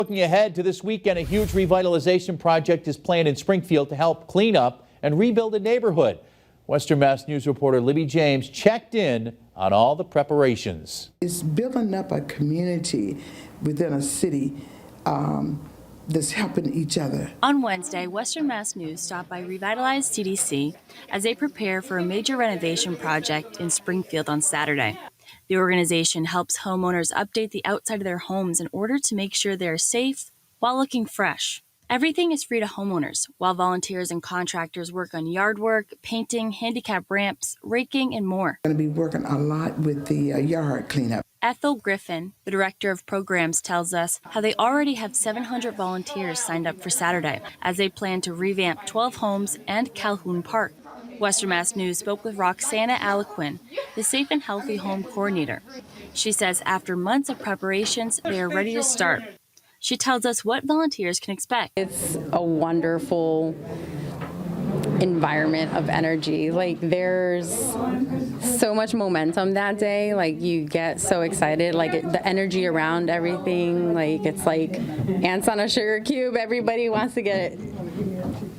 Looking ahead to this weekend, a huge revitalization project is planned in Springfield to help clean up and rebuild a neighborhood. Western Mass News reporter Libby James checked in on all the preparations. It's building up a community within a city that's helping each other. On Wednesday, Western Mass News stopped by Revitalize CDC as they prepare for a major renovation project in Springfield on Saturday. The organization helps homeowners update the outside of their homes in order to make sure they are safe while looking fresh. Everything is free to homeowners, while volunteers and contractors work on yard work, painting, handicap ramps, raking, and more. We're going to be working a lot with the yard cleanup. Ethel Griffin, the director of programs, tells us how they already have 700 volunteers signed up for Saturday as they plan to revamp 12 homes and Calhoun Park. Western Mass News spoke with Roxana Aliquin, the Safe and Healthy Home Coordinator. She says after months of preparations, they are ready to start. She tells us what volunteers can expect. It's a wonderful environment of energy. Like, there's so much momentum that day. Like, you get so excited. Like, the energy around everything. Like, it's like ants on a sugar cube. Everybody wants to get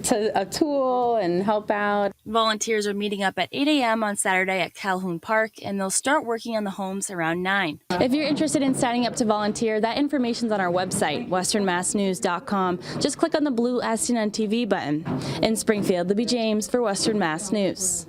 to a tool and help out. Volunteers are meeting up at 8 a.m. on Saturday at Calhoun Park, and they'll start working on the homes around 9. If you're interested in signing up to volunteer, that information's on our website, westernmassnews.com. Just click on the blue As Seen on TV button. In Springfield, Libby James for Western Mass News.